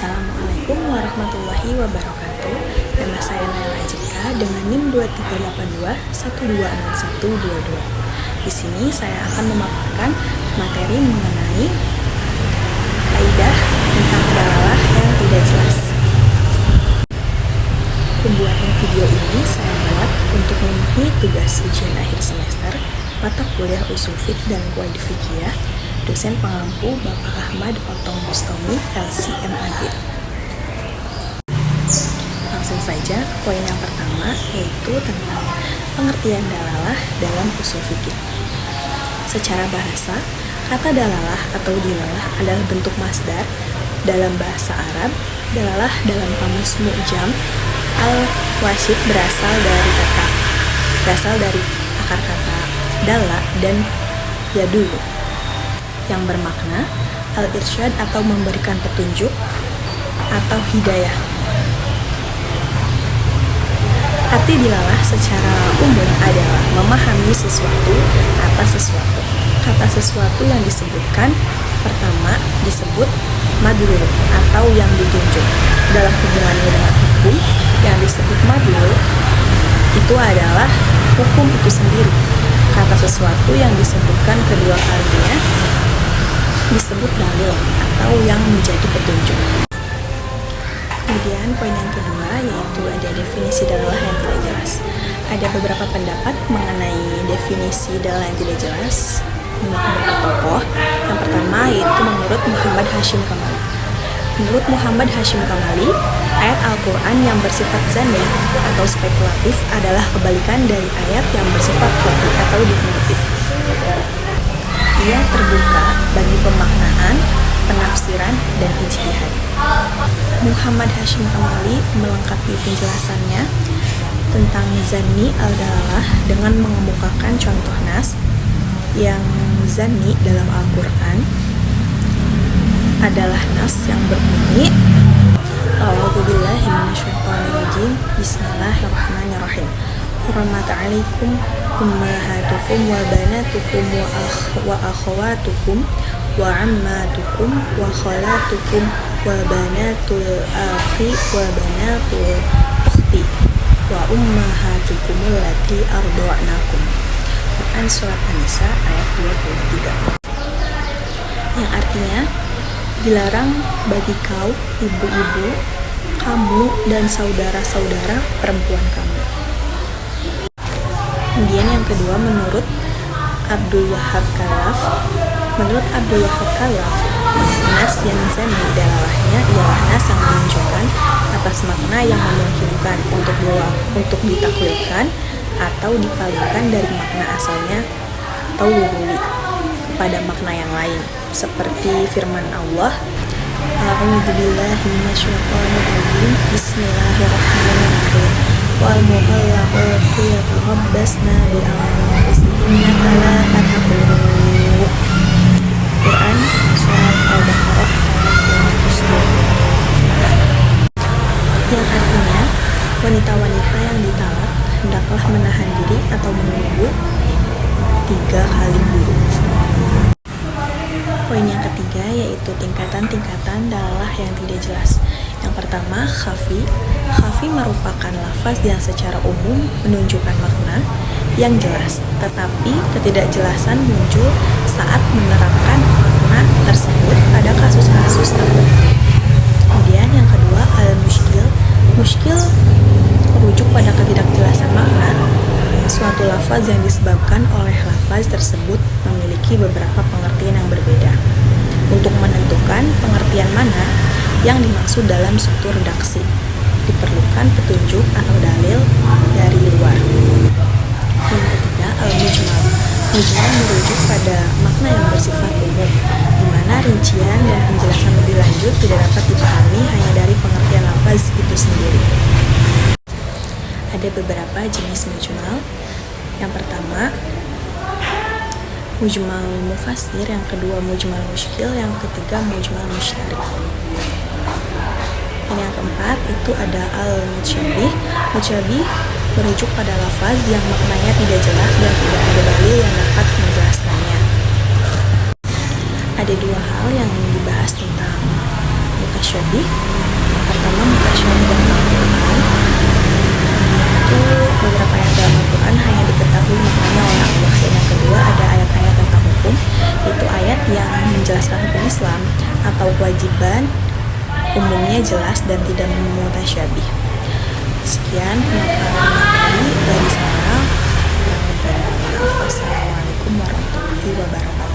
Assalamualaikum warahmatullahi wabarakatuh. Nama saya Naila Jika dengan NIM 2382126122. Di sini saya akan memaparkan materi mengenai kaidah tentang dalalah yang tidak jelas. Pembuatan video ini saya buat untuk memenuhi tugas ujian akhir semester mata kuliah Ushul Fiqh dan Qawaid Fiqhiyah, dosen pengampu Bapak Ahmad Otong Bustomi, LC.MAG. Langsung saja ke poin yang pertama, yaitu tentang pengertian dalalah dalam ushul fikih. Secara bahasa, kata dalalah atau dilalah adalah bentuk masdar dalam bahasa Arab. Dalalah dalam kamus Mu'jam Al-Wasit berasal dari akar kata dala dan yadulu, yang bermakna al-irsyad atau memberikan petunjuk atau hidayah. Arti dilalah secara umum adalah memahami sesuatu atas sesuatu. Kata sesuatu yang disebutkan pertama disebut madlul atau yang ditunjuk. Dalam hubungannya dengan hukum, yang disebut madlul itu adalah hukum itu sendiri. Kata sesuatu yang disebutkan kedua kalinya disebut dalil atau yang menjadi petunjuk. Kemudian poin yang kedua yaitu ada definisi dalalah yang tidak jelas. Ada beberapa pendapat mengenai definisi dalalah yang tidak jelas menurut beberapa tokoh. Yang pertama yaitu menurut Muhammad Hashim Kamali. Menurut Muhammad Hashim Kamali, ayat Al-Quran yang bersifat zanni atau spekulatif adalah kebalikan dari ayat yang bersifat qat'i atau definitif. Ia terbuka bagi pemaknaan, penafsiran, dan ijtihad. Muhammad Hashim Kamali melengkapi penjelasannya tentang zanni al-dalalah dengan mengemukakan contoh nas yang zanni dalam Al-Quran adalah nas yang berbunyi A'udzubillahi minasyaitonirrajim. Bismillahirrahmanirrahim. Hurmat alaikum ummahatukum wa banatukum wa akhawatukum wa ammatukum wa khalatukum wa banatul akhi wa banatul ukhti wa ummahatukum allati arda'nakum. Quran surat An-Nisa ayat 23. Yang artinya dilarang bagi kau, ibu-ibu, kamu dan saudara-saudara perempuan kamu. Kemudian yang kedua menurut Abdul Wahab Khalaf. Menurut Abdul Wahab Khalaf, nas yang zanni dalalahnya ialah nas yang menunjukkan atas makna yang memungkinkan untuk ditakwilkan atau dipalingkan dari makna asalnya atau lughawi kepada makna yang lain, seperti firman Allah, A'udzubillahi minasyaitonirrajim. Bismillahirrahmanirrahim. Wal mu'allaqatu yatarabbasna bi anfusihinna thalathata quru. Quran surat Al-Baqarah ayat 22. Yang artinya wanita-wanita yang ditalak hendaklah menahan diri atau menunggu 3 kali buru. Poin yang ketiga yaitu tingkatan-tingkatan dalalah yang tidak jelas. Yang pertama, khafi. Khafi merupakan lafaz yang secara umum menunjukkan makna yang jelas, tetapi ketidakjelasan muncul saat menerapkan makna tersebut pada kasus-kasus tertentu. Kemudian yang kedua, al-mushkil. Mushkil merujuk pada ketidakjelasan makna suatu lafaz yang disebabkan oleh lafaz tersebut memiliki beberapa pengertian yang berbeda. Untuk menentukan pengertian mana yang dimaksud dalam suatu redaksi, diperlukan petunjuk atau dalil dari luar. Yang ketiga, al-mujmal. Mujmal merujuk pada makna yang bersifat umum, di mana rincian dan penjelasan lebih lanjut tidak dapat dipahami hanya dari pengertian lafaz itu sendiri. Ada beberapa jenis mujmal. Yang pertama, mujmal mufassir, yang kedua mujmal mushkil, yang ketiga mujmal mushtarik. Dan yang keempat itu ada al-mutsyabbih. Mutsyabbih merujuk pada lafaz yang maknanya tidak jelas dan tidak ada dalil yang dapat menjelaskannya. Ada dua hal yang dibahas tentang mutasyabih. Yang pertama mutasyabih dalam Al-Quran, itu beberapa ayat dalam Al-Quran hanya diketahui maknanya oleh Allah. Dan yang kedua ada ayat-ayat tentang hukum, yaitu ayat yang menjelaskan hukum Islam atau kewajiban umumnya jelas dan tidak mutasyabih. Sekian pemaparan dari saya. Wassalamualaikum warahmatullahi wabarakatuh.